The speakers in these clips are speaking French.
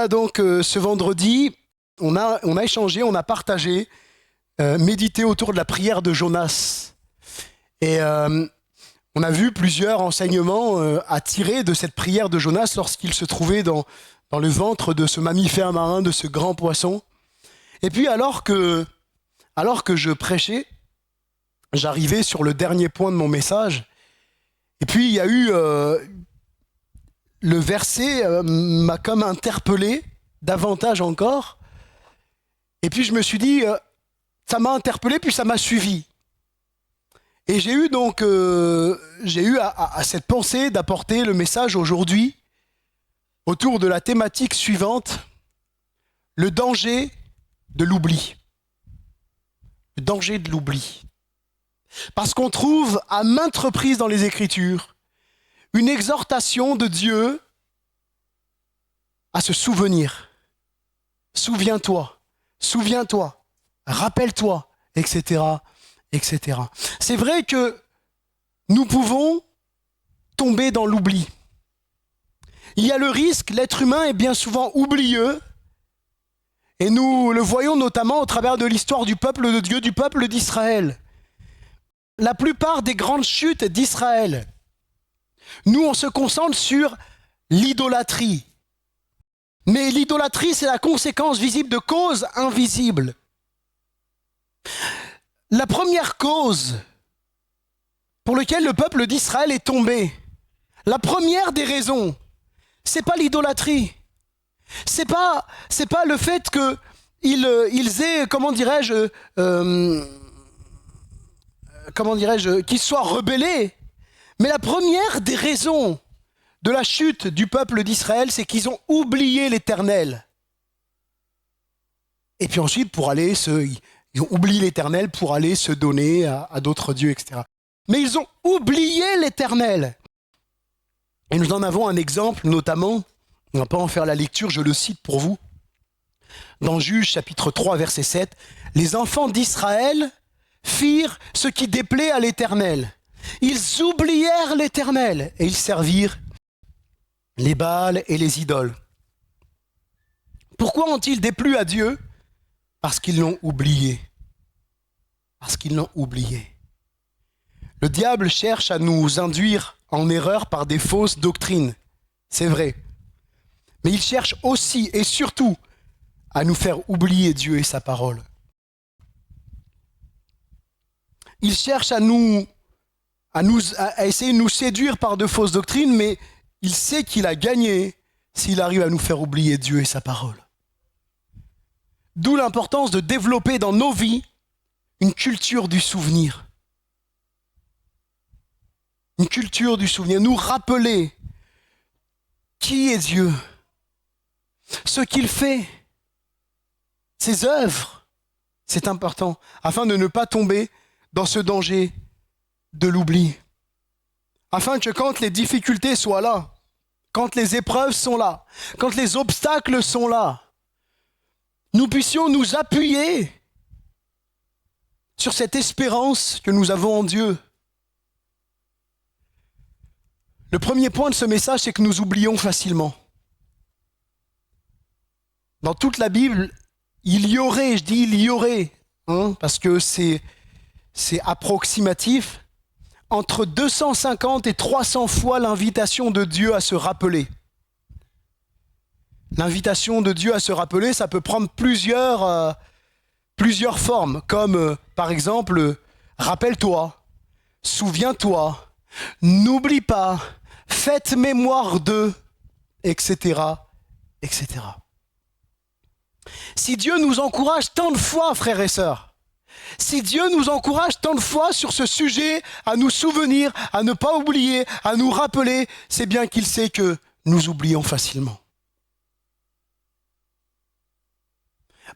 voilà, donc ce vendredi, on a échangé, on a partagé, médité autour de la prière de Jonas. Et on a vu plusieurs enseignements à tirer de cette prière de Jonas lorsqu'il se trouvait dans le ventre de ce mammifère marin, de ce grand poisson. Et puis alors que je prêchais, j'arrivais sur le dernier point de mon message, et puis il y a eu le verset m'a comme interpellé davantage encore, et puis je me suis dit, ça m'a interpellé, puis ça m'a suivi. Et j'ai eu donc à cette pensée d'apporter le message aujourd'hui autour de la thématique suivante, le danger de l'oubli. Le danger de l'oubli. Parce qu'on trouve à maintes reprises dans les Écritures une exhortation de Dieu à se souvenir. Souviens-toi, souviens-toi, rappelle-toi, etc., etc. C'est vrai que nous pouvons tomber dans l'oubli. Il y a le risque, l'être humain est bien souvent oublieux, et nous le voyons notamment au travers de l'histoire du peuple de Dieu, du peuple d'Israël. La plupart des grandes chutes d'Israël, nous on se concentre sur l'idolâtrie. Mais l'idolâtrie, c'est la conséquence visible de causes invisibles. La première cause pour laquelle le peuple d'Israël est tombé, la première des raisons, c'est pas l'idolâtrie. C'est pas le fait qu'ils aient, qu'ils soient rebellés. Mais la première des raisons de la chute du peuple d'Israël, c'est qu'ils ont oublié l'Éternel. Et puis ensuite, ils ont oublié l'Éternel pour aller se donner à d'autres dieux, etc. Mais ils ont oublié l'Éternel. Et nous en avons un exemple, notamment, on ne va pas en faire la lecture, je le cite pour vous. Dans Juges chapitre 3, verset 7, « Les enfants d'Israël firent ce qui déplaît à l'Éternel. Ils oublièrent l'Éternel et ils servirent les Baals et les idoles. » Pourquoi ont-ils déplu à Dieu ? Parce qu'ils l'ont oublié. Parce qu'ils l'ont oublié. Le diable cherche à nous induire en erreur par des fausses doctrines. C'est vrai. Mais il cherche aussi et surtout à nous faire oublier Dieu et sa parole. Il cherche à essayer de nous séduire par de fausses doctrines, mais il sait qu'il a gagné s'il arrive à nous faire oublier Dieu et sa parole. D'où l'importance de développer dans nos vies une culture du souvenir. Une culture du souvenir. Nous rappeler qui est Dieu, ce qu'il fait, ses œuvres. C'est important, afin de ne pas tomber dans ce danger de l'oubli. Afin que quand les difficultés soient là, quand les épreuves sont là, quand les obstacles sont là, nous puissions nous appuyer sur cette espérance que nous avons en Dieu. Le premier point de ce message, c'est que nous oublions facilement. Dans toute la Bible, il y aurait, parce que c'est approximatif, entre 250 et 300 fois l'invitation de Dieu à se rappeler. L'invitation de Dieu à se rappeler, ça peut prendre plusieurs formes, comme par exemple, rappelle-toi, souviens-toi, n'oublie pas, faites mémoire d'eux, etc., etc. Si Dieu nous encourage tant de fois, frères et sœurs, si Dieu nous encourage tant de fois sur ce sujet, à nous souvenir, à ne pas oublier, à nous rappeler, c'est bien qu'il sait que nous oublions facilement.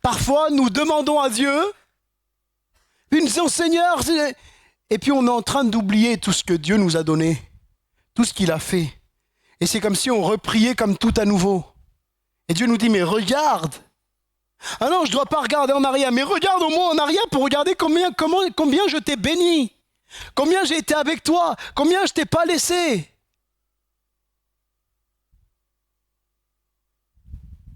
Parfois, nous demandons à Dieu, puis nous disons « Seigneur », et puis on est en train d'oublier tout ce que Dieu nous a donné, tout ce qu'il a fait. Et c'est comme si on repriait comme tout à nouveau. Et Dieu nous dit « Mais regarde !» Ah non, je ne dois pas regarder en arrière, mais regarde au moins en arrière pour regarder combien je t'ai béni, combien j'ai été avec toi, combien je t'ai pas laissé.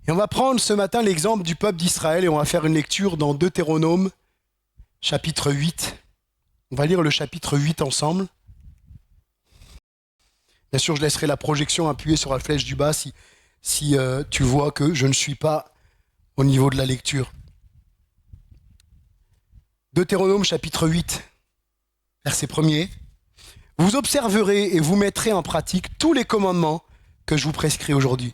Et on va prendre ce matin l'exemple du peuple d'Israël et on va faire une lecture dans Deutéronome, chapitre 8. On va lire le chapitre 8 ensemble. Bien sûr, je laisserai la projection appuyée sur la flèche du bas si tu vois que je ne suis pas au niveau de la lecture. Deutéronome chapitre 8, verset 1er. Vous observerez et vous mettrez en pratique tous les commandements que je vous prescris aujourd'hui,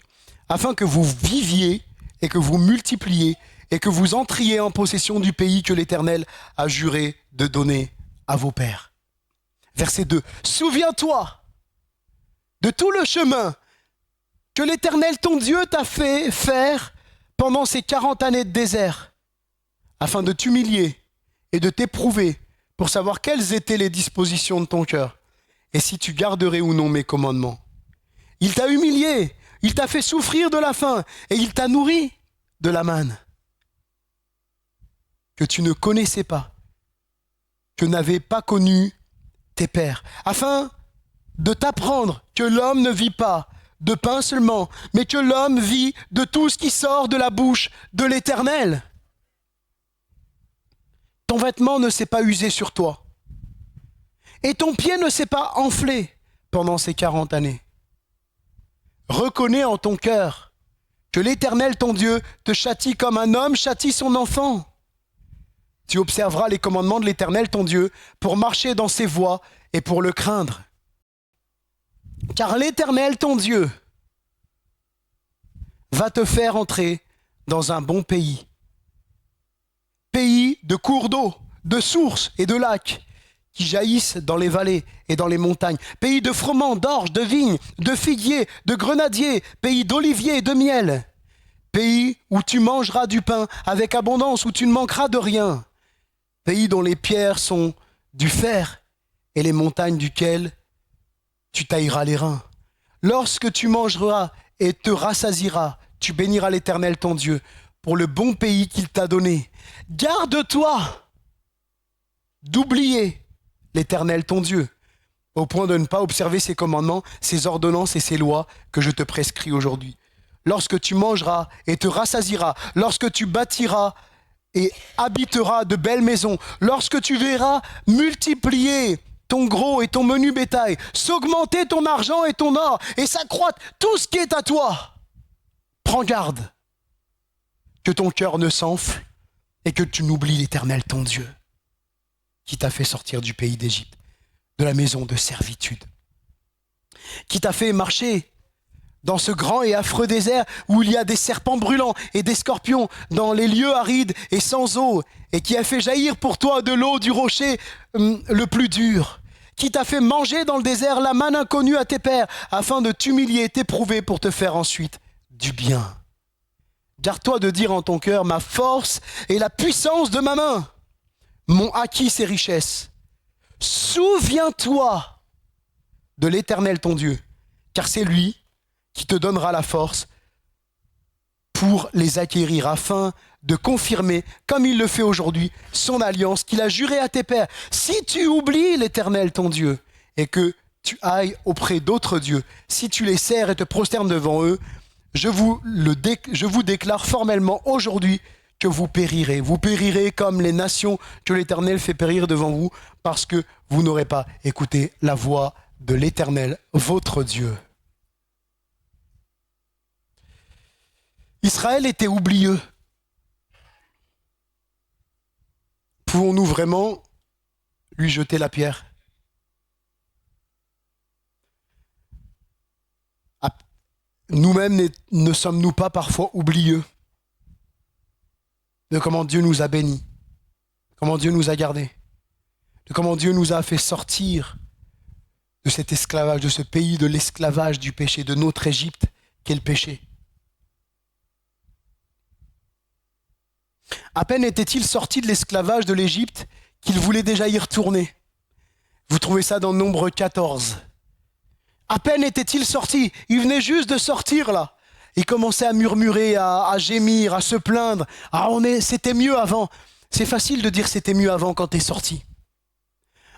afin que vous viviez et que vous multipliez et que vous entriez en possession du pays que l'Éternel a juré de donner à vos pères. Verset 2. Souviens-toi de tout le chemin que l'Éternel ton Dieu t'a fait faire pendant ces 40 années de désert, afin de t'humilier et de t'éprouver pour savoir quelles étaient les dispositions de ton cœur et si tu garderais ou non mes commandements. Il t'a humilié, il t'a fait souffrir de la faim et il t'a nourri de la manne que tu ne connaissais pas, que n'avaient pas connu tes pères, afin de t'apprendre que l'homme ne vit pas de pain seulement, mais que l'homme vit de tout ce qui sort de la bouche de l'Éternel. Ton vêtement ne s'est pas usé sur toi, et ton pied ne s'est pas enflé pendant ces 40 années. Reconnais en ton cœur que l'Éternel ton Dieu te châtie comme un homme châtie son enfant. Tu observeras les commandements de l'Éternel ton Dieu pour marcher dans ses voies et pour le craindre. Car l'Éternel ton Dieu va te faire entrer dans un bon pays. Pays de cours d'eau, de sources et de lacs qui jaillissent dans les vallées et dans les montagnes. Pays de froment, d'orge, de vignes, de figuiers, de grenadiers, pays d'oliviers et de miel. Pays où tu mangeras du pain avec abondance, où tu ne manqueras de rien. Pays dont les pierres sont du fer et les montagnes duquel tu tailleras les reins. Lorsque tu mangeras et te rassasieras, tu béniras l'Éternel ton Dieu pour le bon pays qu'il t'a donné. Garde-toi d'oublier l'Éternel ton Dieu, au point de ne pas observer ses commandements, ses ordonnances et ses lois que je te prescris aujourd'hui. Lorsque tu mangeras et te rassasieras, lorsque tu bâtiras et habiteras de belles maisons, lorsque tu verras multiplier ton gros et ton menu bétail, s'augmenter ton argent et ton or, et s'accroître tout ce qui est à toi, prends garde que ton cœur ne s'enfle et que tu n'oublies l'Éternel ton Dieu, qui t'a fait sortir du pays d'Égypte, de la maison de servitude, qui t'a fait marcher dans ce grand et affreux désert où il y a des serpents brûlants et des scorpions, dans les lieux arides et sans eau, et qui a fait jaillir pour toi de l'eau du rocher le plus dur, qui t'a fait manger dans le désert la manne inconnue à tes pères, afin de t'humilier et t'éprouver pour te faire ensuite du bien. Garde-toi de dire en ton cœur, ma force et la puissance de ma main m'ont acquis ces richesses. Souviens-toi de l'Éternel ton Dieu, car c'est lui qui te donnera la force pour les acquérir, afin de confirmer, comme il le fait aujourd'hui, son alliance qu'il a jurée à tes pères. Si tu oublies l'Éternel ton Dieu et que tu ailles auprès d'autres dieux, si tu les sers et te prosternes devant eux, je vous déclare formellement aujourd'hui que vous périrez. Vous périrez comme les nations que l'Éternel fait périr devant vous, parce que vous n'aurez pas écouté la voix de l'Éternel, votre Dieu. Israël était oublieux. Pouvons-nous vraiment lui jeter la pierre ? Nous-mêmes ne sommes-nous pas parfois oublieux de comment Dieu nous a bénis, comment Dieu nous a gardés, de comment Dieu nous a fait sortir de cet esclavage, de ce pays de l'esclavage du péché, de notre Égypte qu'est le péché. À peine était-il sorti de l'esclavage de l'Égypte qu'il voulait déjà y retourner. Vous trouvez ça dans Nombre 14. À peine était-il sorti, il venait juste de sortir là. Il commençait à murmurer, à gémir, à se plaindre. Ah, c'était mieux avant. C'est facile de dire c'était mieux avant quand t'es sorti.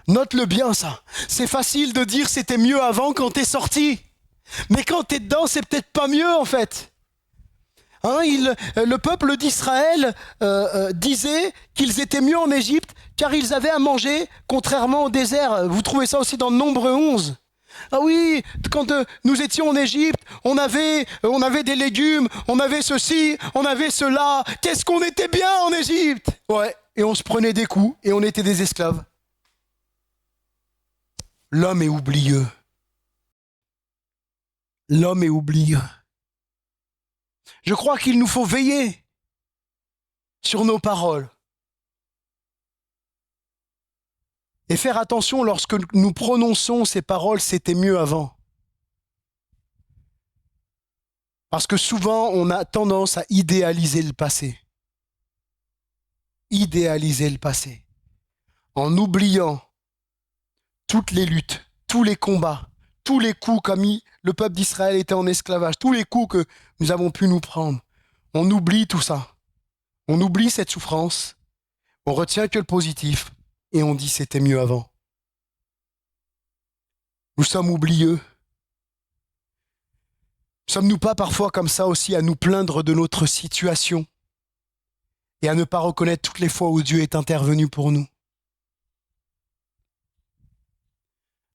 Note-le bien ça. C'est facile de dire c'était mieux avant quand t'es sorti. Mais quand t'es dedans, c'est peut-être pas mieux en fait. Le peuple d'Israël disait qu'ils étaient mieux en Égypte car ils avaient à manger, contrairement au désert. Vous trouvez ça aussi dans Nombre 11. Ah oui, quand nous étions en Égypte, on avait des légumes, on avait ceci, on avait cela. Qu'est-ce qu'on était bien en Égypte? Ouais, et on se prenait des coups et on était des esclaves. L'homme est oublieux. L'homme est oublieux. Je crois qu'il nous faut veiller sur nos paroles et faire attention lorsque nous prononçons ces paroles, c'était mieux avant. Parce que souvent, on a tendance à idéaliser le passé. Idéaliser le passé. En oubliant toutes les luttes, tous les combats, tous les coups comme le peuple d'Israël était en esclavage, tous les coups que nous avons pu nous prendre. On oublie tout ça. On oublie cette souffrance. On retient que le positif et on dit c'était mieux avant. Nous sommes oublieux. Sommes-nous pas parfois comme ça aussi à nous plaindre de notre situation et à ne pas reconnaître toutes les fois où Dieu est intervenu pour nous?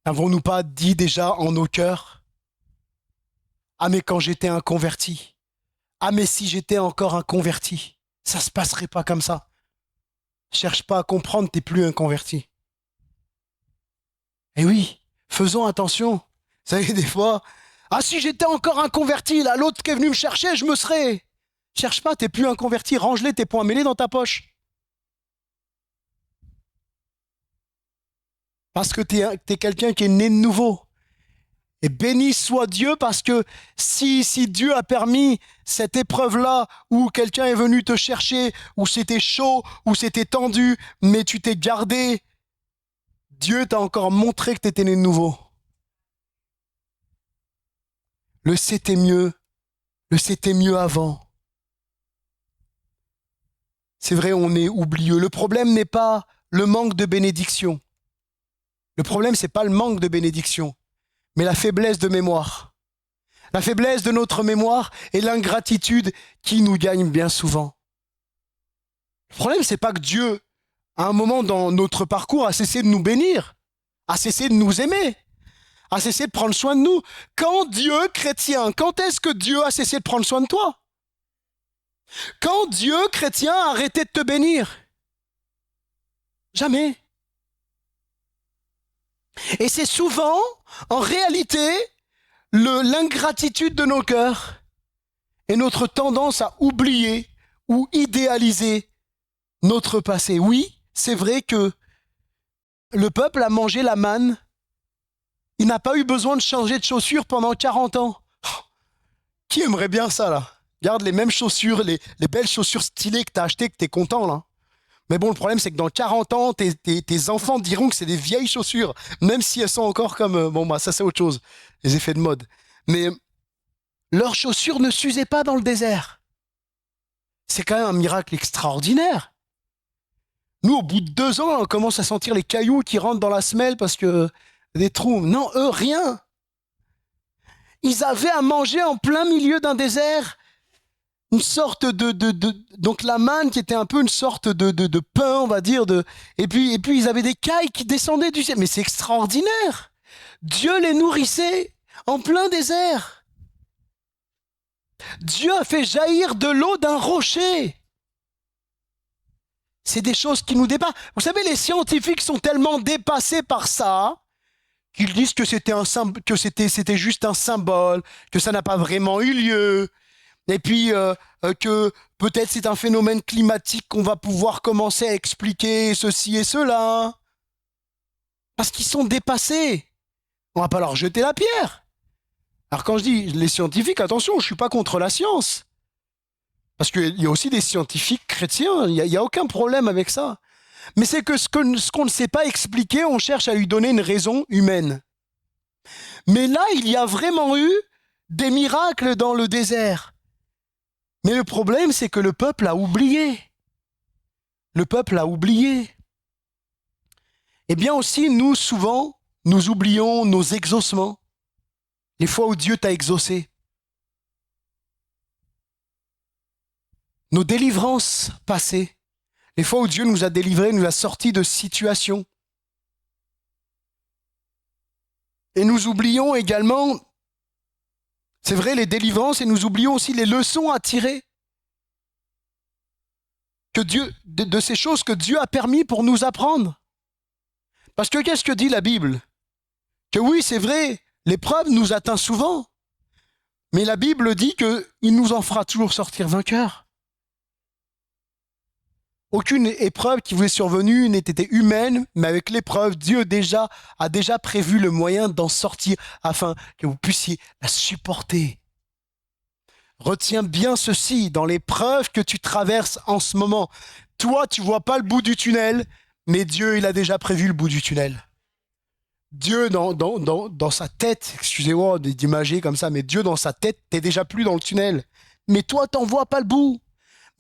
N'avons-nous pas dit déjà en nos cœurs: ah mais quand j'étais un converti, ah mais si j'étais encore un converti, ça se passerait pas comme ça. Cherche pas à comprendre, t'es plus un converti. Eh oui, faisons attention. Vous savez, des fois, ah si j'étais encore un converti, là, l'autre qui est venu me chercher, je me serais. Cherche pas, t'es plus un converti, range-les tes poings mêlés dans ta poche. Parce que t'es quelqu'un qui est né de nouveau. Et béni soit Dieu, parce que si Dieu a permis cette épreuve-là où quelqu'un est venu te chercher, où c'était chaud, où c'était tendu, mais tu t'es gardé, Dieu t'a encore montré que tu étais né de nouveau. Le c'était mieux avant. C'est vrai, on est oublieux. Le problème n'est pas le manque de bénédiction. Le problème, c'est pas le manque de bénédiction, mais la faiblesse de mémoire. La faiblesse de notre mémoire et l'ingratitude qui nous gagne bien souvent. Le problème, c'est pas que Dieu, à un moment dans notre parcours, a cessé de nous bénir, a cessé de nous aimer, a cessé de prendre soin de nous. Quand Dieu, chrétien, quand est-ce que Dieu a cessé de prendre soin de toi? Quand Dieu, chrétien, a arrêté de te bénir? Jamais. Et c'est souvent, en réalité, l'ingratitude de nos cœurs et notre tendance à oublier ou idéaliser notre passé. Oui, c'est vrai que le peuple a mangé la manne. Il n'a pas eu besoin de changer de chaussures pendant 40 ans. Oh, qui aimerait bien ça, là? Garde les mêmes chaussures, les belles chaussures stylées que tu as achetées, que tu es content, là. Mais bon, le problème, c'est que dans 40 ans, tes enfants diront que c'est des vieilles chaussures, même si elles sont encore comme... Bon, bah ça, c'est autre chose, les effets de mode. Mais leurs chaussures ne s'usaient pas dans le désert. C'est quand même un miracle extraordinaire. Nous, au bout de 2 ans, on commence à sentir les cailloux qui rentrent dans la semelle parce que des trous. Non, eux, rien. Ils avaient à manger en plein milieu d'un désert une sorte donc la manne qui était un peu une sorte de pain, on va dire, et puis ils avaient des cailles qui descendaient du ciel. Mais c'est extraordinaire. Dieu les nourrissait en plein désert. Dieu a fait jaillir de l'eau d'un rocher. C'est des choses qui nous dépassent. Vous savez, les scientifiques sont tellement dépassés par ça qu'ils disent que c'était juste un symbole, que ça n'a pas vraiment eu lieu. Et puis que peut-être c'est un phénomène climatique qu'on va pouvoir commencer à expliquer ceci et cela. Parce qu'ils sont dépassés. On va pas leur jeter la pierre. Alors quand je dis les scientifiques, attention, je ne suis pas contre la science. Parce qu'il y a aussi des scientifiques chrétiens, il n'y a aucun problème avec ça. Mais c'est que ce qu'on ne sait pas expliquer, on cherche à lui donner une raison humaine. Mais là, il y a vraiment eu des miracles dans le désert. Mais le problème, c'est que le peuple a oublié. Le peuple a oublié. Eh bien aussi, nous, souvent, nous oublions nos exaucements. Les fois où Dieu t'a exaucé. nos délivrances passées, les fois où Dieu nous a délivrés, nous a sortis de situations. Et nous oublions également, c'est vrai, les délivrances, et nous oublions aussi les leçons à tirer que Dieu, de ces choses que Dieu a permis pour nous apprendre. Parce que qu'est-ce que dit la Bible? Que oui, c'est vrai, l'épreuve nous atteint souvent, mais la Bible dit qu'il nous en fera toujours sortir vainqueurs. Aucune épreuve qui vous est survenue n'était humaine, mais avec l'épreuve, Dieu a déjà prévu le moyen d'en sortir afin que vous puissiez la supporter. Retiens bien ceci, dans l'épreuve que tu traverses en ce moment. Toi, tu ne vois pas le bout du tunnel, mais Dieu, il a déjà prévu le bout du tunnel. Dieu, dans sa tête, excusez-moi d'imager comme ça, mais Dieu, dans sa tête, t'es déjà plus dans le tunnel. Mais toi, t'en vois pas le bout.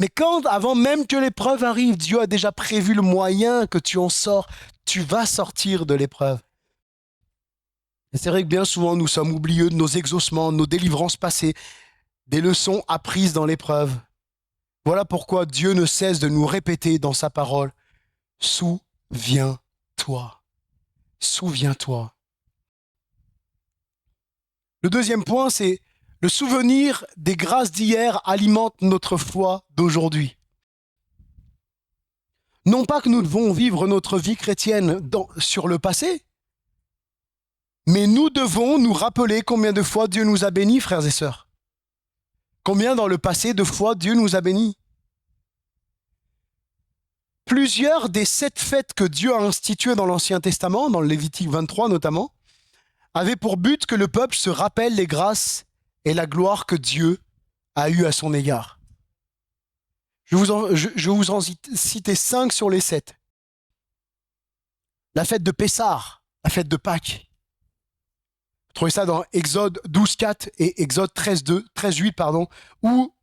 Mais avant même que l'épreuve arrive, Dieu a déjà prévu le moyen que tu en sors. Tu vas sortir de l'épreuve. Et c'est vrai que bien souvent, nous sommes oublieux de nos exaucements, de nos délivrances passées, des leçons apprises dans l'épreuve. Voilà pourquoi Dieu ne cesse de nous répéter dans sa parole, « Souviens-toi, souviens-toi ». Le deuxième point, c'est le souvenir des grâces d'hier alimente notre foi d'aujourd'hui. Non pas que nous devons vivre notre vie chrétienne sur le passé, mais nous devons nous rappeler combien de fois Dieu nous a bénis, frères et sœurs. Combien dans le passé de fois Dieu nous a bénis. Plusieurs des 7 fêtes que Dieu a instituées dans l'Ancien Testament, dans le Lévitique 23 notamment, avaient pour but que le peuple se rappelle les grâces et la gloire que Dieu a eue à son égard. Je vais vous en citer 5 sur les 7. La fête de Pessah, la fête de Pâques. Vous trouvez ça dans Exode 12.4 et Exode 13.8, où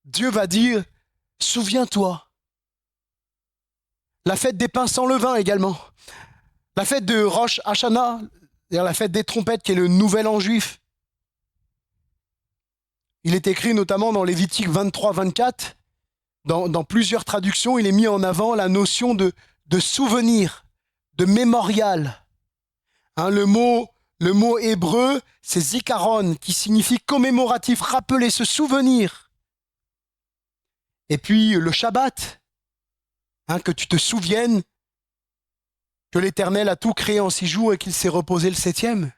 Dieu va dire « Souviens-toi ». La fête des pains sans levain également. La fête de Rosh Hashanah, c'est-à-dire la fête des trompettes qui est le nouvel an juif. Il est écrit notamment dans Lévitique 23-24, dans plusieurs traductions, il est mis en avant la notion de souvenir, de mémorial. Le mot hébreu, c'est zikaron, qui signifie commémoratif, rappeler, se souvenir. Et puis le Shabbat, que tu te souviennes que l'Éternel a tout créé en 6 jours et qu'il s'est reposé le 7e.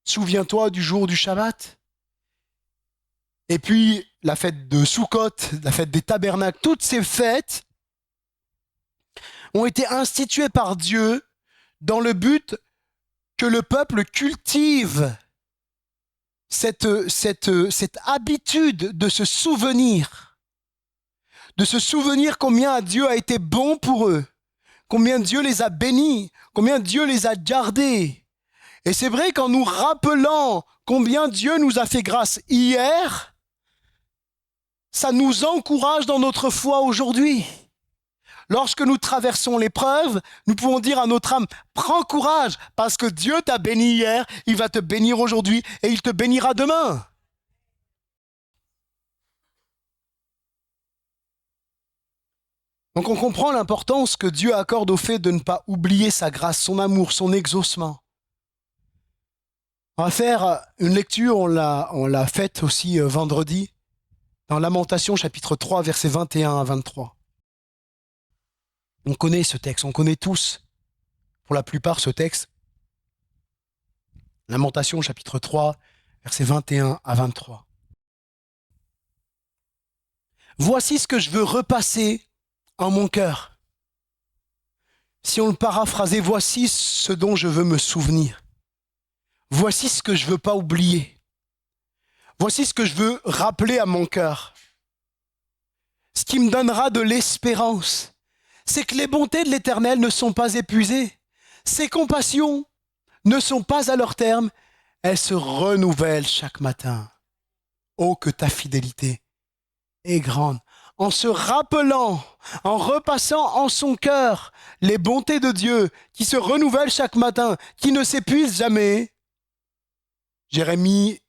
Souviens-toi du jour du Shabbat. Et puis la fête de Sukkot, la fête des tabernacles, toutes ces fêtes ont été instituées par Dieu dans le but que le peuple cultive cette habitude de se souvenir combien Dieu a été bon pour eux, combien Dieu les a bénis, combien Dieu les a gardés. Et c'est vrai qu'en nous rappelant combien Dieu nous a fait grâce hier, ça nous encourage dans notre foi aujourd'hui. Lorsque nous traversons l'épreuve, nous pouvons dire à notre âme, prends courage, parce que Dieu t'a béni hier, il va te bénir aujourd'hui et il te bénira demain. Donc on comprend l'importance que Dieu accorde au fait de ne pas oublier sa grâce, son amour, son exaucement. On va faire une lecture, on l'a faite aussi vendredi, dans Lamentation chapitre 3, versets 21 à 23. On connaît ce texte, on connaît tous, pour la plupart, ce texte. Lamentation chapitre 3, versets 21 à 23. Voici ce que je veux repasser en mon cœur. Si on le paraphrasait, voici ce dont je veux me souvenir. Voici ce que je ne veux pas oublier. Voici ce que je veux rappeler à mon cœur. Ce qui me donnera de l'espérance, c'est que les bontés de l'Éternel ne sont pas épuisées. Ses compassions ne sont pas à leur terme. Elles se renouvellent chaque matin. Oh, que ta fidélité est grande. En se rappelant, en repassant en son cœur les bontés de Dieu qui se renouvellent chaque matin, qui ne s'épuisent jamais. Jérémie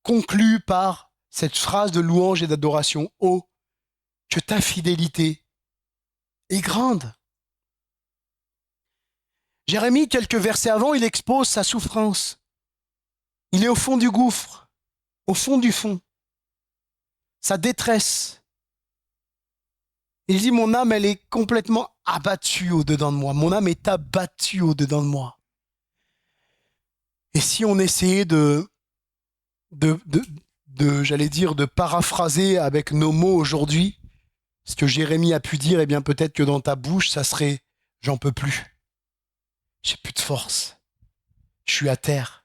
conclut par cette phrase de louange et d'adoration. Oh, que ta fidélité est grande. Jérémie, quelques versets avant, il expose sa souffrance. Il est au fond du gouffre, au fond du fond, sa détresse. Il dit, mon âme, elle est complètement abattue au-dedans de moi. Mon âme est abattue au-dedans de moi. Et si on essayait j'allais dire, de paraphraser avec nos mots aujourd'hui, ce que Jérémie a pu dire, eh bien peut-être que dans ta bouche, ça serait « j'en peux plus, j'ai plus de force, je suis à terre,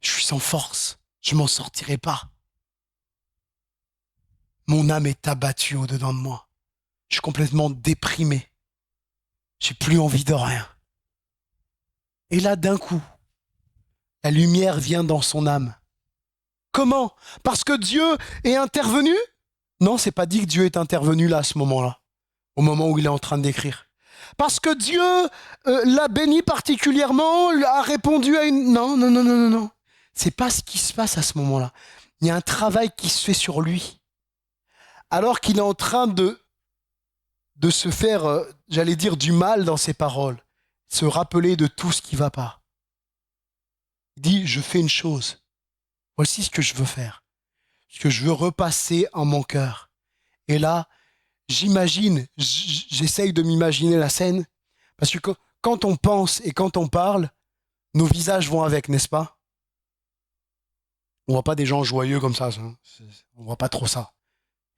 je suis sans force, je m'en sortirai pas. Mon âme est abattue au-dedans de moi, je suis complètement déprimé, j'ai plus envie de rien. » Et là, d'un coup, la lumière vient dans son âme. Comment ? Parce que Dieu est intervenu ? Non, c'est pas dit que Dieu est intervenu là, à ce moment-là, au moment où il est en train d'écrire. Parce que Dieu l'a béni particulièrement, a répondu à une... Non, non, non, non, non, non. C'est pas ce qui se passe à ce moment-là. Il y a un travail qui se fait sur lui. Alors qu'il est en train de se faire, j'allais dire, du mal dans ses paroles, se rappeler de tout ce qui ne va pas. Il dit, je fais une chose. Voici ce que je veux faire. Ce que je veux repasser en mon cœur. Et là, j'essaye de m'imaginer la scène, parce que quand on pense et quand on parle, nos visages vont avec, n'est-ce pas ? On voit pas des gens joyeux comme ça. On voit pas trop ça.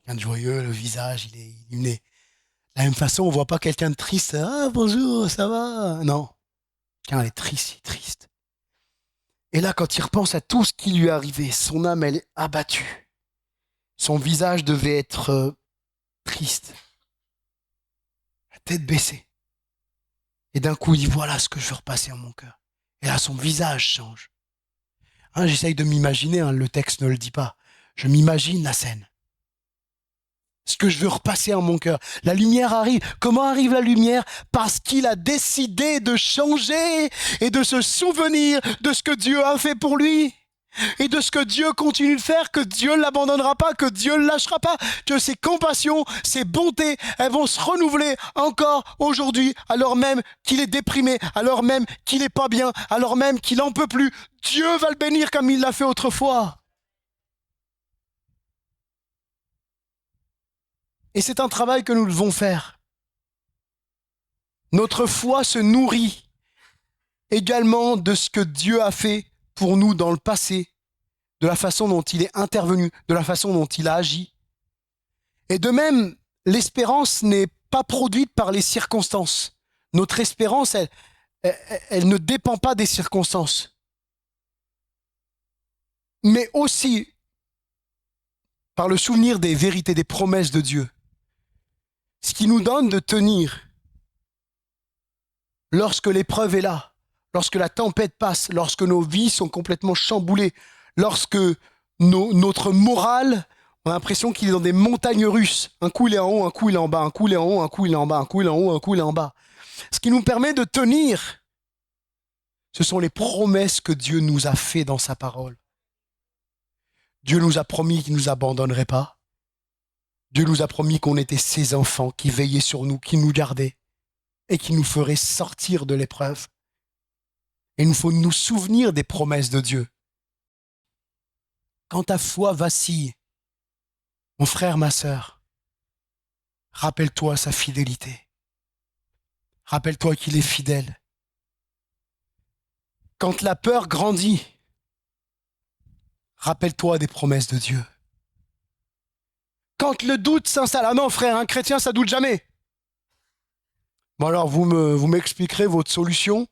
Quelqu'un de joyeux, le visage, il est illuminé. De la même façon, on voit pas quelqu'un de triste. Ah, bonjour, ça va ? Non. Quelqu'un est triste, il est triste. Et là, quand il repense à tout ce qui lui est arrivé, son âme, elle est abattue. Son visage devait être triste. La tête baissée. Et d'un coup, il dit, voilà ce que je veux repasser en mon cœur. Et là, son visage change. J'essaye de m'imaginer, le texte ne le dit pas. Je m'imagine la scène. Ce que je veux repasser en mon cœur. La lumière arrive. Comment arrive la lumière ? Parce qu'il a décidé de changer et de se souvenir de ce que Dieu a fait pour lui. Et de ce que Dieu continue de faire, que Dieu ne l'abandonnera pas, que Dieu ne lâchera pas, que ses compassions, ses bontés, elles vont se renouveler encore aujourd'hui, alors même qu'il est déprimé, alors même qu'il n'est pas bien, alors même qu'il n'en peut plus. Dieu va le bénir comme il l'a fait autrefois. Et c'est un travail que nous devons faire. Notre foi se nourrit également de ce que Dieu a fait pour nous dans le passé, de la façon dont il est intervenu, de la façon dont il a agi. Et de même, l'espérance n'est pas produite par les circonstances. Notre espérance, elle ne dépend pas des circonstances. Mais aussi par le souvenir des vérités, des promesses de Dieu. Ce qui nous donne de tenir lorsque l'épreuve est là, lorsque la tempête passe, lorsque nos vies sont complètement chamboulées, lorsque notre morale, on a l'impression qu'il est dans des montagnes russes. Un coup il est en haut, un coup il est en bas, un coup il est en haut, un coup il est en bas, un coup il est en haut, un coup il est en bas. Ce qui nous permet de tenir, ce sont les promesses que Dieu nous a faites dans sa parole. Dieu nous a promis qu'il ne nous abandonnerait pas. Dieu nous a promis qu'on était ses enfants, qui veillaient sur nous, qui nous gardaient et qui nous ferait sortir de l'épreuve. Et il nous faut nous souvenir des promesses de Dieu. Quand ta foi vacille, mon frère, ma sœur, rappelle-toi sa fidélité. Rappelle-toi qu'il est fidèle. Quand la peur grandit, rappelle-toi des promesses de Dieu. Quand le doute s'installe, ah non frère, un chrétien ça doute jamais. Bon alors vous m'expliquerez votre solution.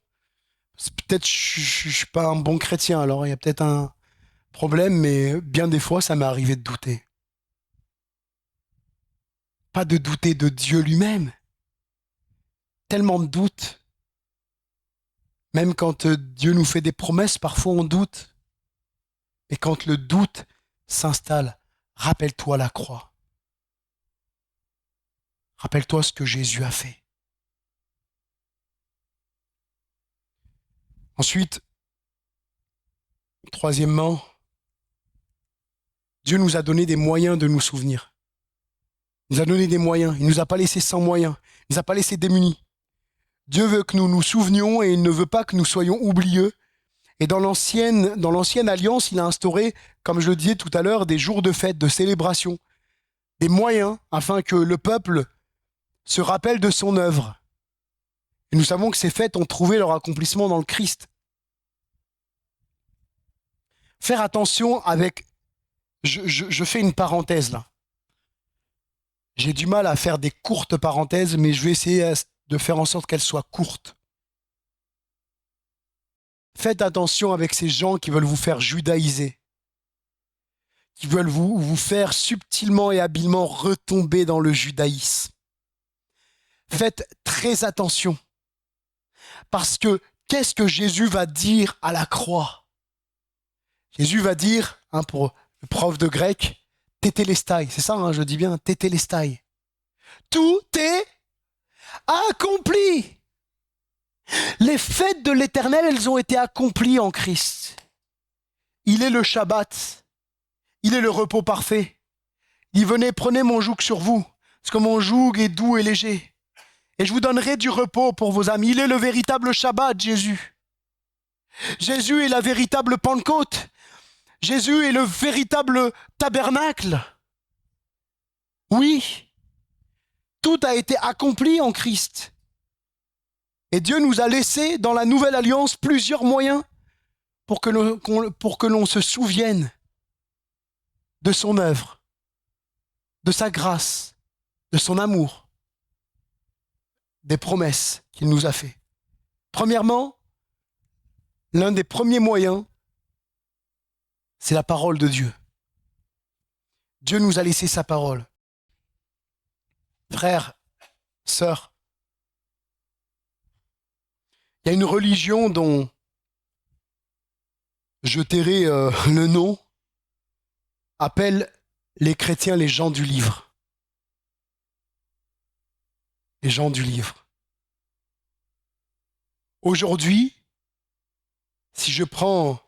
Peut-être je suis pas un bon chrétien, alors il y a peut-être un problème, mais bien des fois ça m'est arrivé de douter. Pas de douter de Dieu lui-même. Tellement de doutes. Même quand Dieu nous fait des promesses, parfois on doute. Et quand le doute s'installe, rappelle-toi la croix. Rappelle-toi ce que Jésus a fait. Ensuite, troisièmement, Dieu nous a donné des moyens de nous souvenir. Il nous a donné des moyens. Il ne nous a pas laissés sans moyens. Il ne nous a pas laissés démunis. Dieu veut que nous nous souvenions et il ne veut pas que nous soyons oublieux. Et dans l'ancienne alliance, il a instauré, comme je le disais tout à l'heure, des jours de fête, de célébration, des moyens afin que le peuple se rappelle de son œuvre. Et nous savons que ces fêtes ont trouvé leur accomplissement dans le Christ. Faire attention avec... Je fais une parenthèse là. J'ai du mal à faire des courtes parenthèses, mais je vais essayer de faire en sorte qu'elles soient courtes. Faites attention avec ces gens qui veulent vous faire judaïser, qui veulent vous faire subtilement et habilement retomber dans le judaïsme. Faites très attention, parce que qu'est-ce que Jésus va dire à la croix? Jésus va dire, pour le prof de grec, tétélestai, c'est ça, je dis bien, tétélestai. Tout est accompli. Les fêtes de l'Éternel, elles ont été accomplies en Christ. Il est le Shabbat. Il est le repos parfait. Il venait, prenez mon joug sur vous, parce que mon joug est doux et léger. Et je vous donnerai du repos pour vos âmes. Il est le véritable Shabbat, Jésus. Jésus est la véritable Pentecôte. Jésus est le véritable tabernacle. Oui, tout a été accompli en Christ. Et Dieu nous a laissé dans la nouvelle alliance plusieurs moyens pour que l'on se souvienne de son œuvre, de sa grâce, de son amour, des promesses qu'il nous a faites. Premièrement, l'un des premiers moyens, c'est la parole de Dieu. Dieu nous a laissé sa parole. Frères, sœurs, il y a une religion dont je tairai le nom, appelle les chrétiens les gens du livre. Les gens du livre. Aujourd'hui, si je prends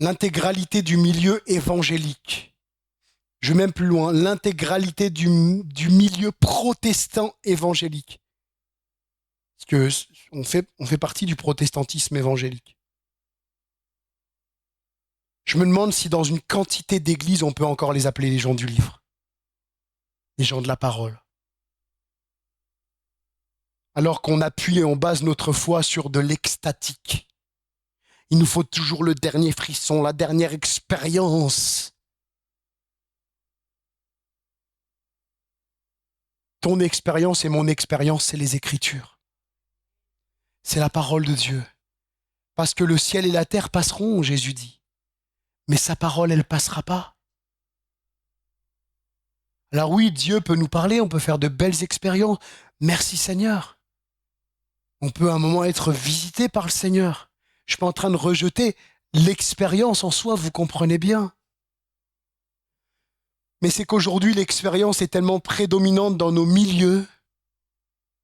l'intégralité du milieu évangélique, je vais même plus loin, l'intégralité du milieu protestant évangélique, parce qu'on fait partie du protestantisme évangélique. Je me demande si dans une quantité d'églises, on peut encore les appeler les gens du livre, les gens de la parole. Alors qu'on appuie et on base notre foi sur de l'extatique. Il nous faut toujours le dernier frisson, la dernière expérience. Ton expérience et mon expérience, c'est les Écritures. C'est la parole de Dieu. Parce que le ciel et la terre passeront, Jésus dit. Mais sa parole, elle ne passera pas. Alors oui, Dieu peut nous parler, on peut faire de belles expériences. Merci Seigneur. On peut à un moment être visité par le Seigneur. Je ne suis pas en train de rejeter l'expérience en soi, vous comprenez bien. Mais c'est qu'aujourd'hui, l'expérience est tellement prédominante dans nos milieux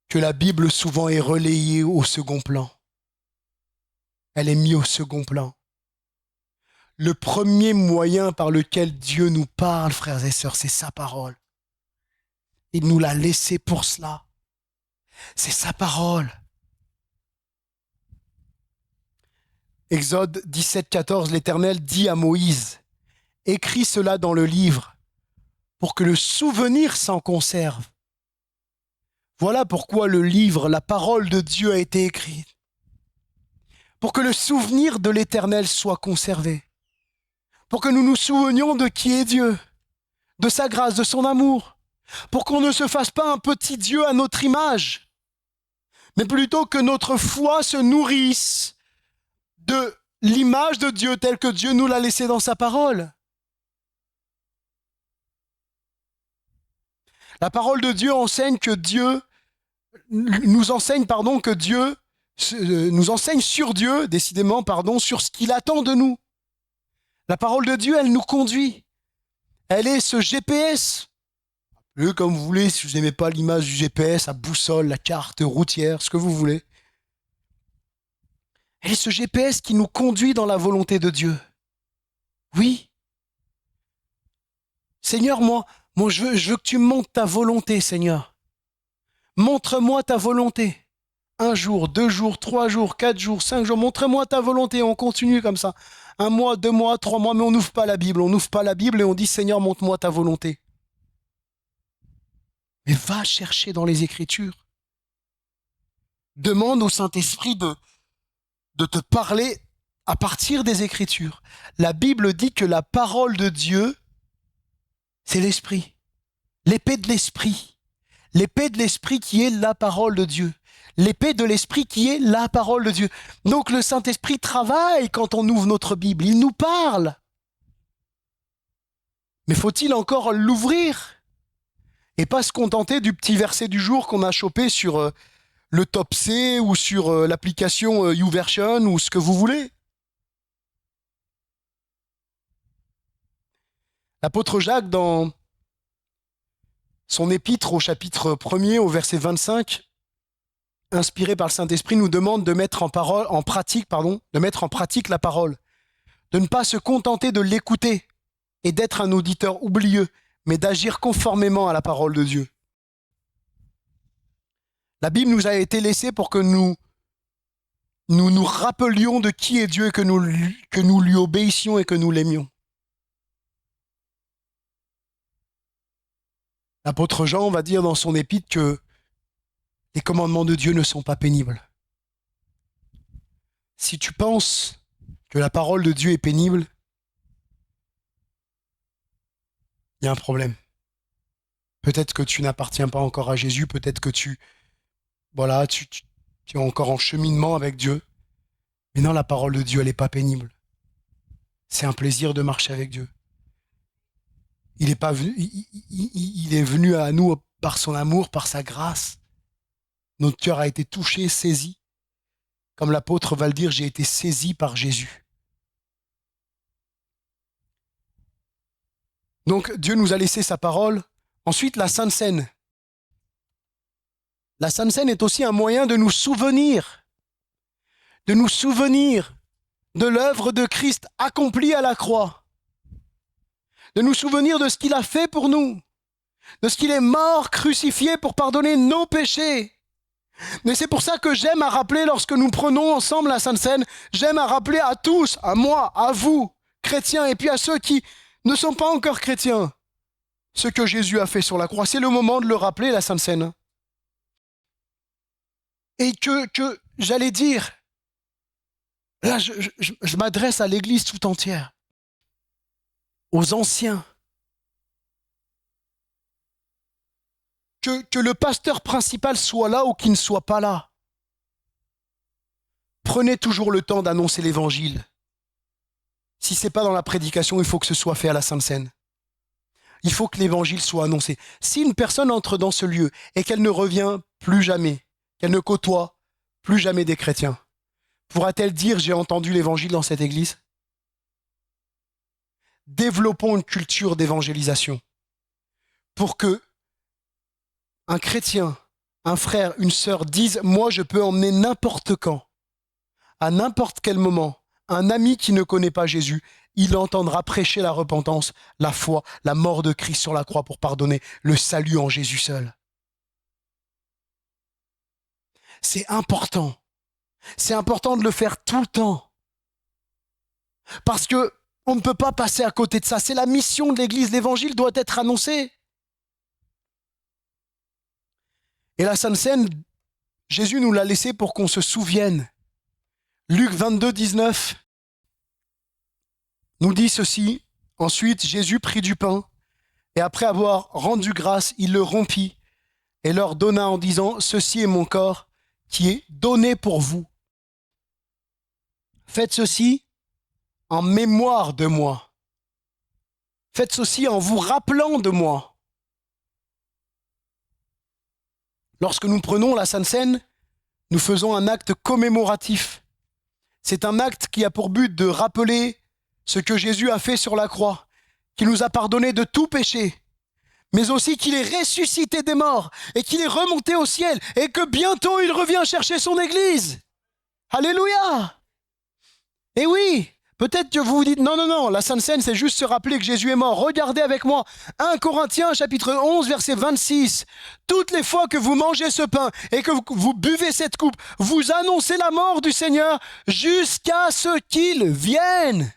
que la Bible souvent est relayée au second plan. Elle est mise au second plan. Le premier moyen par lequel Dieu nous parle, frères et sœurs, c'est sa parole. Il nous l'a laissé pour cela. C'est sa parole. Exode 17, 14, l'Éternel dit à Moïse, « Écris cela dans le livre, pour que le souvenir s'en conserve. » Voilà pourquoi le livre, la parole de Dieu a été écrite. Pour que le souvenir de l'Éternel soit conservé. Pour que nous nous souvenions de qui est Dieu, de sa grâce, de son amour. Pour qu'on ne se fasse pas un petit Dieu à notre image, mais plutôt que notre foi se nourrisse de l'image de Dieu telle que Dieu nous l'a laissée dans sa parole. La parole de Dieu enseigne que Dieu nous enseigne, que Dieu nous enseigne sur Dieu, décidément, sur ce qu'il attend de nous. La parole de Dieu, elle nous conduit. Elle est ce GPS. Appelez comme vous voulez, si vous n'aimez pas l'image du GPS, la boussole, la carte routière, ce que vous voulez. Elle est ce GPS qui nous conduit dans la volonté de Dieu. Oui. Seigneur, moi je veux que tu me montres ta volonté, Seigneur. Montre-moi ta volonté. 1 jour, 2 jours, 3 jours, 4 jours, 5 jours, montre-moi ta volonté. On continue comme ça. 1 mois, 2 mois, 3 mois, mais on n'ouvre pas la Bible. On n'ouvre pas la Bible et on dit, Seigneur, montre-moi ta volonté. Mais va chercher dans les Écritures. Demande au Saint-Esprit de te parler à partir des Écritures. La Bible dit que la parole de Dieu, c'est l'Esprit. L'épée de l'Esprit. L'épée de l'Esprit qui est la parole de Dieu. L'épée de l'Esprit qui est la parole de Dieu. Donc le Saint-Esprit travaille quand on ouvre notre Bible. Il nous parle. Mais faut-il encore l'ouvrir et pas se contenter du petit verset du jour qu'on a chopé sur le top C ou sur l'application YouVersion ou ce que vous voulez. L'apôtre Jacques, dans son épître au chapitre 1er, au verset 25, inspiré par le Saint-Esprit, nous demande de mettre en pratique la parole, de ne pas se contenter de l'écouter et d'être un auditeur oublieux, mais d'agir conformément à la parole de Dieu. La Bible nous a été laissée pour que nous rappelions de qui est Dieu, que nous lui obéissions et que nous l'aimions. L'apôtre Jean va dire dans son épître que les commandements de Dieu ne sont pas pénibles. Si tu penses que la parole de Dieu est pénible, il y a un problème. Peut-être que tu n'appartiens pas encore à Jésus, peut-être que tu es encore en cheminement avec Dieu. Mais non, la parole de Dieu, elle n'est pas pénible. C'est un plaisir de marcher avec Dieu. Il est venu à nous par son amour, par sa grâce. Notre cœur a été touché, saisi. Comme l'apôtre va le dire, j'ai été saisi par Jésus. Donc Dieu nous a laissé sa parole. Ensuite, la Sainte Seine. La Sainte Seine est aussi un moyen de nous souvenir de l'œuvre de Christ accomplie à la croix. De nous souvenir de ce qu'il a fait pour nous, de ce qu'il est mort, crucifié pour pardonner nos péchés. Mais c'est pour ça que j'aime à rappeler, lorsque nous prenons ensemble la Sainte Seine, j'aime à rappeler à tous, à moi, à vous, chrétiens, et puis à ceux qui ne sont pas encore chrétiens, ce que Jésus a fait sur la croix. C'est le moment de le rappeler, la Sainte Seine. Et que j'allais dire, là je m'adresse à l'Église tout entière, aux anciens, que le pasteur principal soit là ou qu'il ne soit pas là. Prenez toujours le temps d'annoncer l'évangile. Si ce n'est pas dans la prédication, il faut que ce soit fait à la Sainte Seine. Il faut que l'évangile soit annoncé. Si une personne entre dans ce lieu et qu'elle ne revient plus jamais, qu'elle ne côtoie plus jamais des chrétiens, pourra-t-elle dire « j'ai entendu l'évangile dans cette église » ? Développons une culture d'évangélisation pour que un chrétien, un frère, une sœur disent « moi je peux emmener n'importe quand, à n'importe quel moment, un ami qui ne connaît pas Jésus, il entendra prêcher la repentance, la foi, la mort de Christ sur la croix pour pardonner, le salut en Jésus seul. » C'est important. C'est important de le faire tout le temps. Parce que on ne peut pas passer à côté de ça. C'est la mission de l'Église. L'évangile doit être annoncé. Et la Sainte Seine, Jésus nous l'a laissée pour qu'on se souvienne. Luc 22, 19 nous dit ceci. Ensuite, Jésus prit du pain et après avoir rendu grâce, il le rompit et leur donna en disant « Ceci est mon corps qui est donné pour vous. Faites ceci en mémoire de moi. Faites ceci en vous rappelant de moi. » Lorsque nous prenons la Sainte Seine, nous faisons un acte commémoratif. C'est un acte qui a pour but de rappeler ce que Jésus a fait sur la croix, qu'il nous a pardonné de tout péché, mais aussi qu'il est ressuscité des morts et qu'il est remonté au ciel et que bientôt il revient chercher son Église. Alléluia! Et oui, Peut-être que vous vous dites, non, la Sainte Seine, c'est juste se rappeler que Jésus est mort. Regardez avec moi 1 Corinthiens chapitre 11, verset 26. Toutes les fois que vous mangez ce pain et que vous buvez cette coupe, vous annoncez la mort du Seigneur jusqu'à ce qu'il vienne.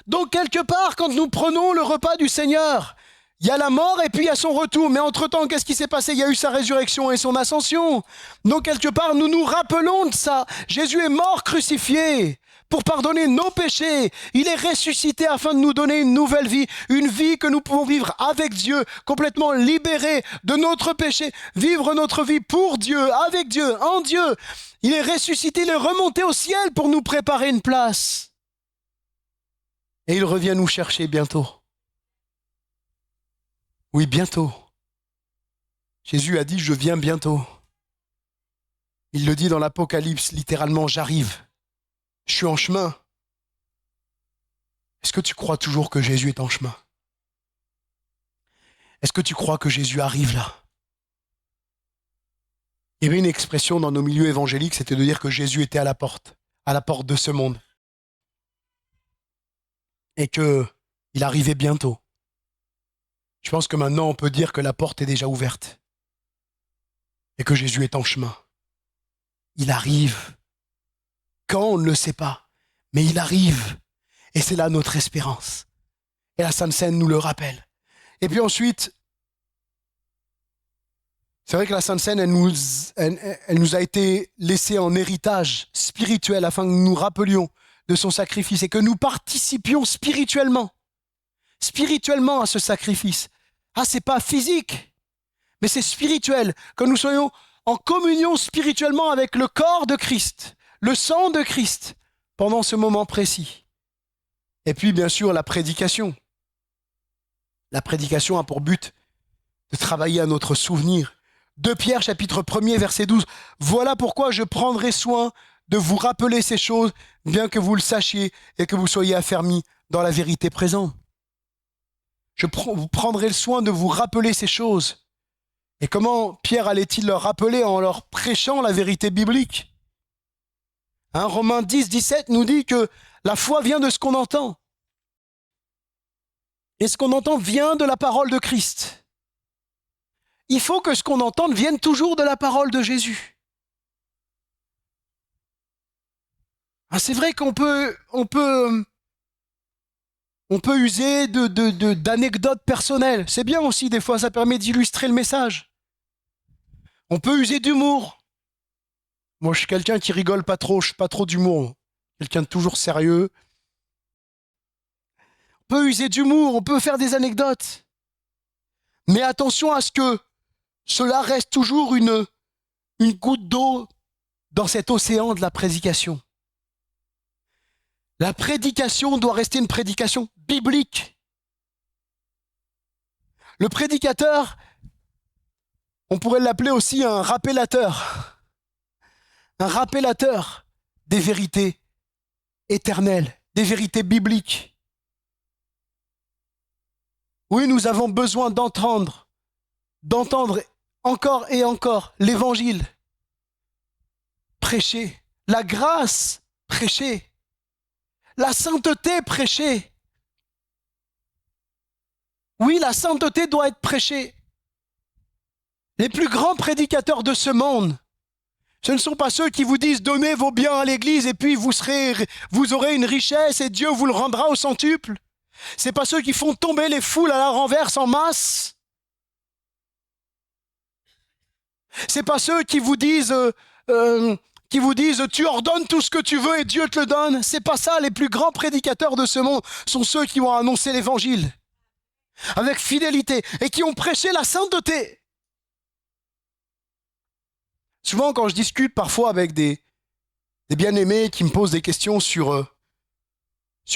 Donc quelque part, quand nous prenons le repas du Seigneur, il y a la mort et puis il y a son retour. Mais entre-temps, qu'est-ce qui s'est passé? Il y a eu sa résurrection et son ascension. Donc quelque part, nous nous rappelons de ça. Jésus est mort crucifié pour pardonner nos péchés. Il est ressuscité afin de nous donner une nouvelle vie. Une vie que nous pouvons vivre avec Dieu, complètement libérés de notre péché. Vivre notre vie pour Dieu, avec Dieu, en Dieu. Il est ressuscité, il est remonté au ciel pour nous préparer une place. Et il revient nous chercher bientôt. Oui, bientôt. Jésus a dit, je viens bientôt. Il le dit dans l'Apocalypse, littéralement, j'arrive. Je suis en chemin. Est-ce que tu crois toujours que Jésus est en chemin? Est-ce que tu crois que Jésus arrive là? Il y avait une expression dans nos milieux évangéliques, c'était de dire que Jésus était à la porte de ce monde. Et qu'il arrivait bientôt. Je pense que maintenant, on peut dire que la porte est déjà ouverte et que Jésus est en chemin. Il arrive. Quand, on ne le sait pas, mais il arrive. Et c'est là notre espérance. Et la Sainte Seine nous le rappelle. Et puis ensuite, c'est vrai que la Sainte Seine, elle nous a été laissée en héritage spirituel afin que nous nous rappelions de son sacrifice et que nous participions spirituellement à ce sacrifice. Ah, c'est pas physique, mais c'est spirituel, que nous soyons en communion spirituellement avec le corps de Christ, le sang de Christ, pendant ce moment précis. Et puis, bien sûr, la prédication. La prédication a pour but de travailler à notre souvenir. 2 Pierre, chapitre 1er, verset 12. Voilà pourquoi je prendrai soin de vous rappeler ces choses, bien que vous le sachiez et que vous soyez affermis dans la vérité présente. Vous prendrez le soin de vous rappeler ces choses. Et comment Pierre allait-il leur rappeler en leur prêchant la vérité biblique? Romains 10, 17 nous dit que la foi vient de ce qu'on entend. Et ce qu'on entend vient de la parole de Christ. Il faut que ce qu'on entende vienne toujours de la parole de Jésus. C'est vrai qu'on peut user d'anecdotes personnelles. C'est bien aussi, des fois, ça permet d'illustrer le message. On peut user d'humour. Moi, je suis quelqu'un qui rigole pas trop, je suis pas trop d'humour. Quelqu'un de toujours sérieux. On peut user d'humour, on peut faire des anecdotes. Mais attention à ce que cela reste toujours une goutte d'eau dans cet océan de la prédication. La prédication doit rester une prédication biblique. Le prédicateur, on pourrait l'appeler aussi un rappelateur. Un rappelateur des vérités éternelles, des vérités bibliques. Oui, nous avons besoin d'entendre encore et encore l'évangile prêché, la grâce prêchée, la sainteté prêchée. Oui, la sainteté doit être prêchée. Les plus grands prédicateurs de ce monde, ce ne sont pas ceux qui vous disent « Donnez vos biens à l'église et puis vous aurez une richesse et Dieu vous le rendra au centuple ». Ce n'est pas ceux qui font tomber les foules à la renverse en masse. Ce n'est pas ceux qui vous disent tu ordonnes tout ce que tu veux et Dieu te le donne. C'est pas ça. Les plus grands prédicateurs de ce monde sont ceux qui ont annoncé l'évangile avec fidélité et qui ont prêché la sainteté. Souvent, quand je discute parfois avec des bien-aimés qui me posent des questions sur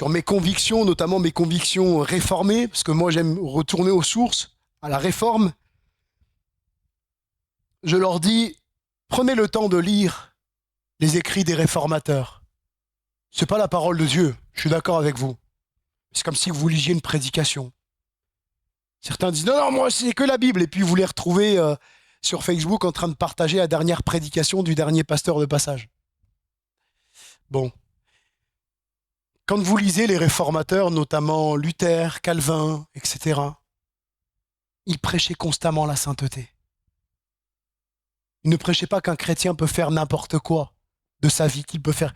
mes convictions, notamment mes convictions réformées, parce que moi j'aime retourner aux sources, à la réforme, je leur dis, prenez le temps de lire les écrits des réformateurs. C'est pas la parole de Dieu, je suis d'accord avec vous. C'est comme si vous lisiez une prédication. Certains disent, non, moi c'est que la Bible, et puis vous les retrouvez sur Facebook en train de partager la dernière prédication du dernier pasteur de passage. Bon. Quand vous lisez les réformateurs, notamment Luther, Calvin, etc., ils prêchaient constamment la sainteté. Ils ne prêchaient pas qu'un chrétien peut faire n'importe quoi de sa vie, qu'il peut faire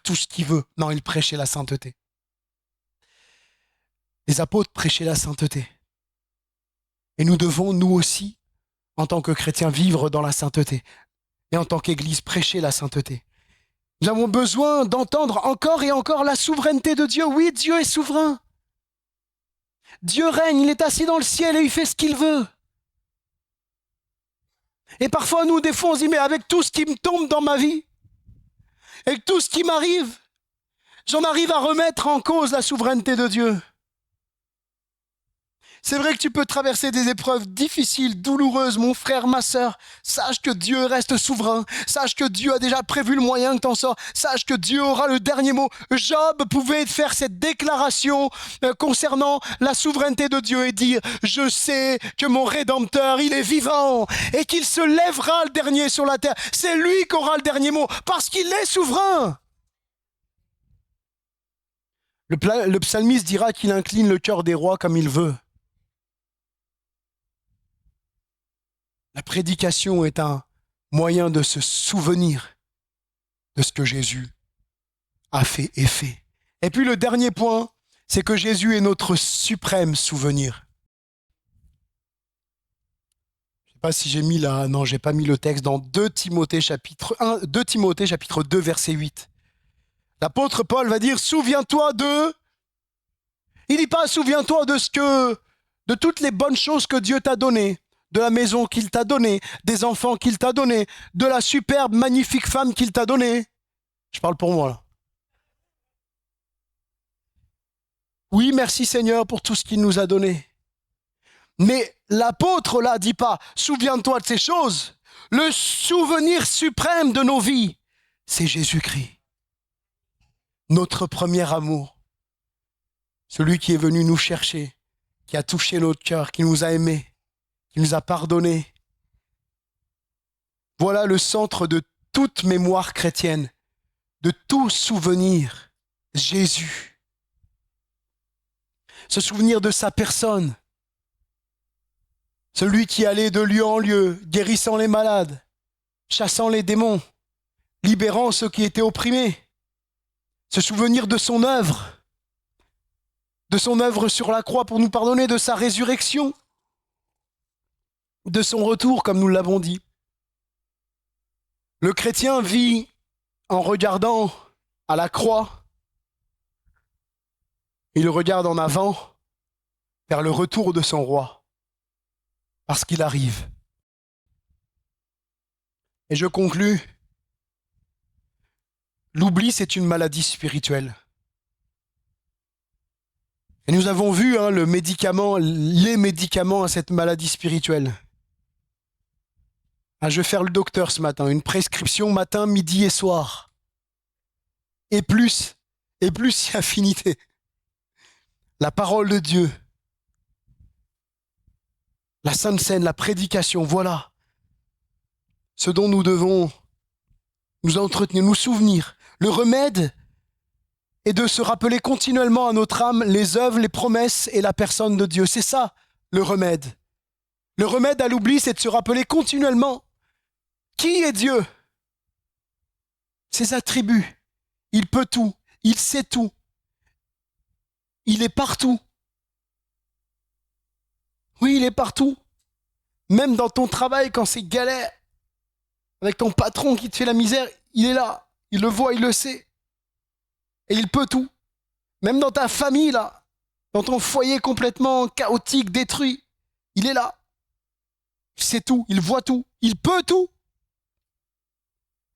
tout ce qu'il veut. Non, ils prêchaient la sainteté. Les apôtres prêchaient la sainteté. Et nous devons, nous aussi, en tant que chrétiens, vivre dans la sainteté. Et en tant qu'Église, prêcher la sainteté. Nous avons besoin d'entendre encore et encore la souveraineté de Dieu. Oui, Dieu est souverain. Dieu règne, il est assis dans le ciel et il fait ce qu'il veut. Et parfois, nous, des fois, on se dit, mais avec tout ce qui me tombe dans ma vie, avec tout ce qui m'arrive, j'en arrive à remettre en cause la souveraineté de Dieu. C'est vrai que tu peux traverser des épreuves difficiles, douloureuses, mon frère, ma sœur. Sache que Dieu reste souverain. Sache que Dieu a déjà prévu le moyen que t'en sors. Sache que Dieu aura le dernier mot. Job pouvait faire cette déclaration concernant la souveraineté de Dieu et dire « Je sais que mon Rédempteur, il est vivant et qu'il se lèvera le dernier sur la terre. C'est lui qui aura le dernier mot parce qu'il est souverain. » Le psalmiste dira qu'il incline le cœur des rois comme il veut. La prédication est un moyen de se souvenir de ce que Jésus a fait et fait. Et puis le dernier point, c'est que Jésus est notre suprême souvenir. Je ne sais pas si j'ai mis là, non, j'ai pas mis le texte dans 2 Timothée chapitre 2 verset 8. L'apôtre Paul va dire, souviens-toi de... Il dit pas, souviens-toi de toutes les bonnes choses que Dieu t'a données. De la maison qu'il t'a donnée, des enfants qu'il t'a donnés, de la superbe, magnifique femme qu'il t'a donnée. Je parle pour moi, là. Oui, merci Seigneur pour tout ce qu'il nous a donné. Mais l'apôtre, là, dit pas, souviens-toi de ces choses. Le souvenir suprême de nos vies, c'est Jésus-Christ. Notre premier amour. Celui qui est venu nous chercher, qui a touché notre cœur, qui nous a aimés. Il nous a pardonné. Voilà le centre de toute mémoire chrétienne, de tout souvenir, Jésus. Se souvenir de sa personne, celui qui allait de lieu en lieu, guérissant les malades, chassant les démons, libérant ceux qui étaient opprimés. Se souvenir de son œuvre sur la croix pour nous pardonner, de sa résurrection, de son retour, comme nous l'avons dit. Le chrétien vit en regardant à la croix. Il regarde en avant vers le retour de son roi, parce qu'il arrive. Et je conclus. L'oubli, c'est une maladie spirituelle. Et nous avons vu les médicaments à cette maladie spirituelle. Je vais faire le docteur ce matin, une prescription matin, midi et soir. Et plus si affinité. La parole de Dieu, la Sainte Seine, la prédication, voilà ce dont nous devons nous entretenir, nous souvenir. Le remède est de se rappeler continuellement à notre âme les œuvres, les promesses et la personne de Dieu. C'est ça, le remède. Le remède à l'oubli, c'est de se rappeler continuellement qui est Dieu, ses attributs. Il peut tout, il sait tout, il est partout. Oui, il est partout. Même dans ton travail, quand c'est galère, avec ton patron qui te fait la misère, il est là, il le voit, il le sait. Et il peut tout. Même dans ta famille, là, dans ton foyer complètement chaotique, détruit, il est là. Il sait tout, il voit tout, il peut tout.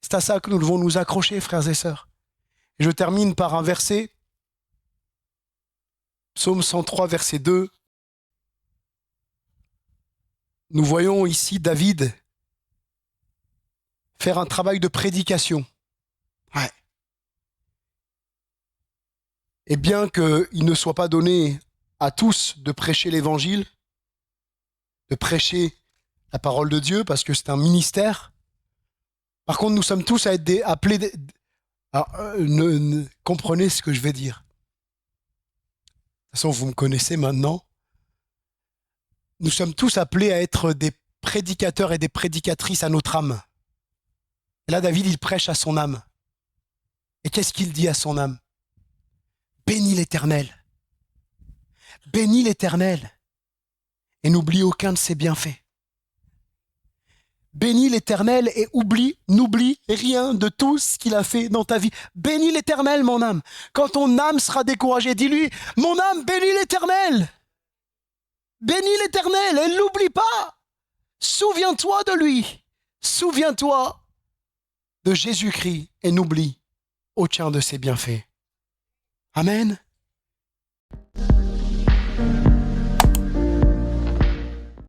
C'est à ça que nous devons nous accrocher, frères et sœurs. Et je termine par un verset, Psaume 103, verset 2. Nous voyons ici David faire un travail de prédication. Ouais. Et bien qu'il ne soit pas donné à tous de prêcher l'évangile, de prêcher la parole de Dieu, parce que c'est un ministère, par contre, nous sommes tous appelés Alors, comprenez ce que je vais dire. De toute façon, vous me connaissez maintenant. Nous sommes tous appelés à être des prédicateurs et des prédicatrices à notre âme. Et là, David, il prêche à son âme. Et qu'est-ce qu'il dit à son âme? Bénis l'Éternel. Bénis l'Éternel. Et n'oublie aucun de ses bienfaits. Bénis l'Éternel et n'oublie rien de tout ce qu'il a fait dans ta vie. Bénis l'Éternel, mon âme. Quand ton âme sera découragée, dis-lui, mon âme, bénis l'Éternel. Bénis l'Éternel et ne l'oublie pas. Souviens-toi de lui. Souviens-toi de Jésus-Christ et n'oublie aucun de ses bienfaits. Amen.